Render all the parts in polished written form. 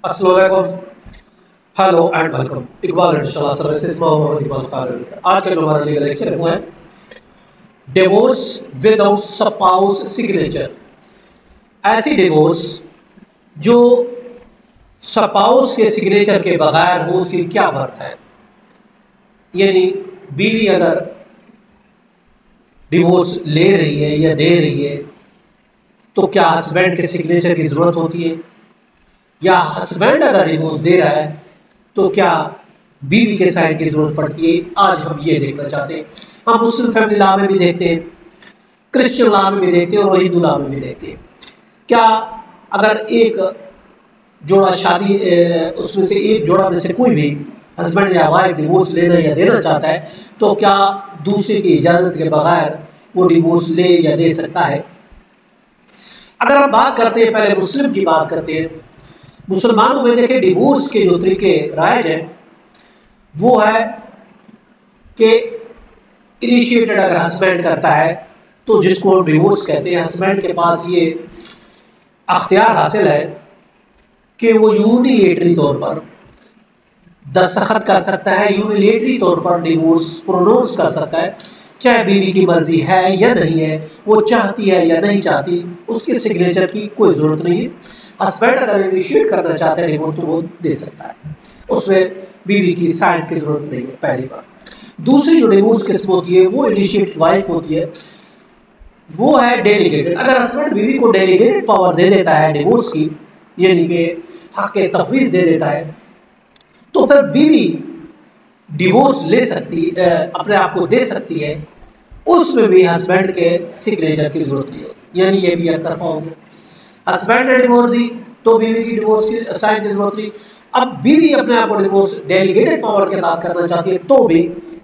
अस्सलाम वालेकुम, hello and welcome. Iqbal इंशाल्लाह सर्विसेज मोहम्मद इकबाल खान। आज का जो हमारा लीगल लेक्चर है वो है डिवोर्स विदाउट स्पाउस सिग्नेचर। ऐसी डिवोर्स जो स्पाउस के सिग्नेचर के बगैर हो, उसकी क्या वर्थ है। यानी बीवी अगर डिवोर्स ले रही है या दे रही है तो क्या हस्बैंड के सिग्नेचर की ज़रूरत होती है, या हस्बैंड अगर डिवोर्स दे रहा है तो क्या बीवी के साइन की ज़रूरत पड़ती है। आज हम ये देखना चाहते हैं। हम मुस्लिम फैमिली लॉ में भी देखते हैं, क्रिश्चियन लॉ में भी देखते हैं और हिंदू लॉ में भी देखते हैं। क्या अगर एक जोड़ा शादी उसमें से एक जोड़ा में से कोई भी हस्बैंड या वाइफ डिवोर्स लेना या देना चाहता है तो क्या दूसरे की इजाज़त के बगैर वो डिवोर्स ले या दे सकता है। अगर हम बात करते हैं, पहले मुस्लिम की बात करते हैं। मुसलमानों में देखें डिवोर्स के जो तरीके राइज हैं वो है कि इनिशिएटेड अगर हस्बैंड करता है तो जिसको हम डिवोर्स कहते हैं, हस्बैंड के पास ये अख्तियार हासिल है कि वो यूनिलेटरी तौर पर दस्तखत कर सकता है, यूनिलेटरी तौर पर डिवोर्स प्रोनाउंस कर सकता है, चाहे बीवी की मर्जी है या नहीं है, वो चाहती है या नहीं चाहती, उसके सिग्नेचर की कोई ज़रूरत नहीं है। हस्बैंड अगर इनिशिएट करना चाहते हैं डिवोर्स तो वो दे सकता है, उसमें बीवी की साइन की ज़रूरत नहीं है, पहली बात। दूसरी जो डिवोर्स किस्म होती है वो इनिशिएट वाइफ होती है, वो है डेलीगेटेड। अगर हस्बैंड बीवी को डेलीगेटेड पावर दे देता है डिवोर्स की, यानी कि हक़ तफवीज़ दे देता है, तो फिर बीवी डिवोर्स ले सकती अपने आप को दे सकती है, उसमें भी हस्बैंड के सिग्नेचर की ज़रूरत नहीं होती। यानी ये भी एक तरफा हो गया। हस्बैंड ने डिवोर्स दी तो बीवी की डिवोर्स की साइन की ज़रूरत नहीं। अब बीवी अपने आप को डिवोर्स डेलीगेटेड पावर के साथ करना चाहती है तो भी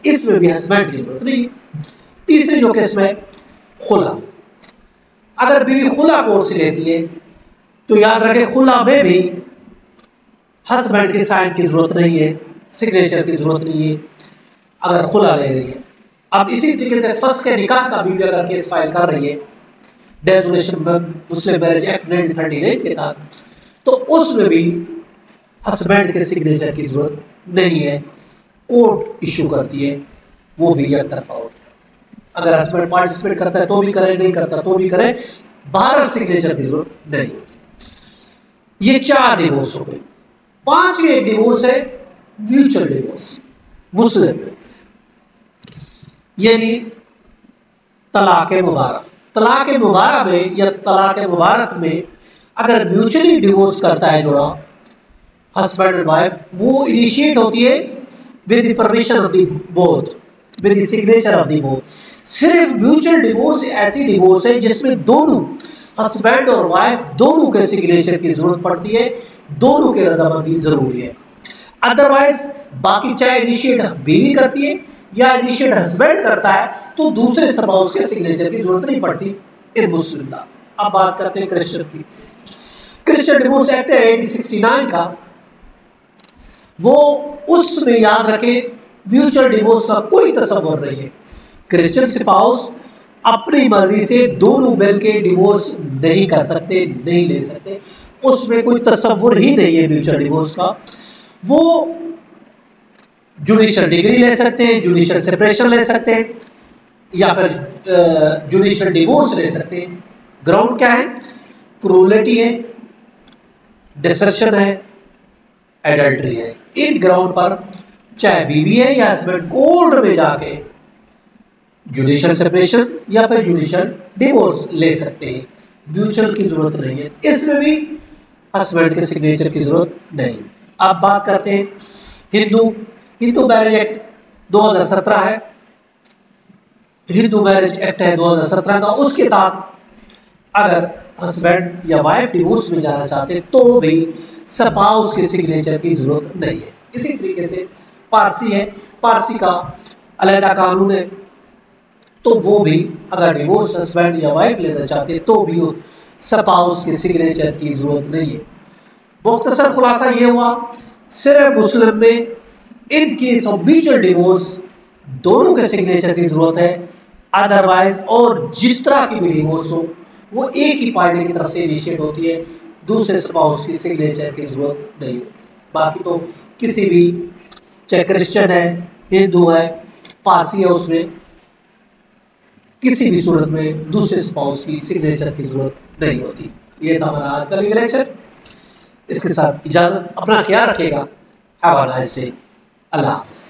इसमें भी हस्बैंड की ज़रूरत नहीं। तीसरी जो किस्म है खुला। अगर बीवी खुला कोर्ट से लेती है तो याद रखें खुला में भी हस्बैंड की साइन की ज़रूरत नहीं है, सिग्नेचर की ज़रूरत नहीं है अगर खुला ले रही है। अब इसी तरीके से फर्स्ट के निकाह का बीवी अगर केस फाइल कर रही है डेजोनेशन मुस्लिम मैरिज एक्ट 1939 के तहत, तो उसमें भी हस्बैंड के सिग्नेचर की ज़रूरत नहीं है, कोर्ट इशू करती है, वो भी एक तरफा होता है। अगर हस्बैंड पार्टिसिपेट करता है तो भी करे, नहीं करता तो भी करे, बाहर सिग्नेचर की ज़रूरत नहीं होती। ये 4 डिवोर्स हो गए। 5वीं एक डिवोर्स है म्यूचुअल डिवोर्स मुस्लिम में, यानी तलाक मुबारक। तलाक मुबारक में या तलाक मुबारक में अगर म्यूचुअली डिवोर्स करता है जोड़ा हस्बैंड एंड वाइफ, वो इनिशिएट होती है with the permission of the both, with the signature of the both. सिर्फ म्यूचुअल डिवोर्स ऐसी डिवोर्स है जिसमें दोनों हस्बैंड और वाइफ दोनों के सिग्नेचर की जरूरत पड़ती है, दोनों के रजामंदी जरूरी है। अदरवाइज बाकी चाहे इनिशिएट बीवी करती है या इनिशिएट हस्बैंड करता है तो दूसरे स्पाउस के सिग्नेचर की जरूरत नहीं पड़ती इन मुस्लिम लॉ। अब बात करते हैं क्रिश्चियन की। क्रिश्चियन डिवोर्स एक्ट है 1869 का, वो उसमें याद रखे म्यूचुअल डिवोर्स का कोई तस्वर नहीं है। क्रिश्चियन स्पाउस अपनी मर्जी से दोनों मिल के डिवोर्स नहीं कर सकते, नहीं ले सकते, उसमें कोई तस्वर ही नहीं है म्यूचुअल डिवोर्स का। वो जुडिशियल डिग्री ले सकते हैं, जुडिशियल सेपरेशन ले सकते हैं, या फिर जुडिशियल डिवोर्स ले सकते हैं। ग्राउंड क्या है? क्रूरलिटी है, डिसर्शन है, एडल्ट्री है। इन ग्राउंड पर चाहे बीवी है या हस्बैंड कोर्ट में जाके जुडिशियल सेपरेशन या फिर जुडिशियल डिवोर्स ले सकते हैं, म्यूचुअल की जरूरत नहीं है। इसमें भी हस्बैंड के सिग्नेचर की जरूरत नहीं। अब बात करते हैं हिंदू मैरिज एक्ट 2017 है, हिंदू मैरिज एक्ट है 2017 का। उसके तहत अगर हस्बैंड या वाइफ डिवोर्स में जाना चाहते तो भी स्पाउस के सिग्नेचर की जरूरत नहीं है। इसी तरीके से पारसी है, पारसी का अलहदा कानून है, तो वो भी अगर डिवोर्स हस्बैंड या वाइफ लेना चाहते तो भी स्पाउस के सिग्नेचर की जरूरत नहीं है। मुख्तसर खुलासा ये हुआ, सिर्फ मुस्लिम में in case of mutual divorce दोनों के सिग्नेचर की जरूरत है। अदरवाइज और जिस तरह की भी डिवोर्स हो वो एक ही पार्टी की तरफ से इनिशिएट होती है, दूसरे स्पाउस की सिग्नेचर की ज़रूरत नहीं होती। बाकी तो किसी भी, चाहे क्रिश्चियन है, हिंदू है, पारसी है, उसमें किसी भी सूरत में दूसरे स्पाउस की सिग्नेचर की ज़रूरत नहीं होती। ये था हमारा आज का लेक्चर। इसके साथ इजाज़त, अपना ख्याल रखिएगा। Have a nice day. अल्लाह हाफ़िज़।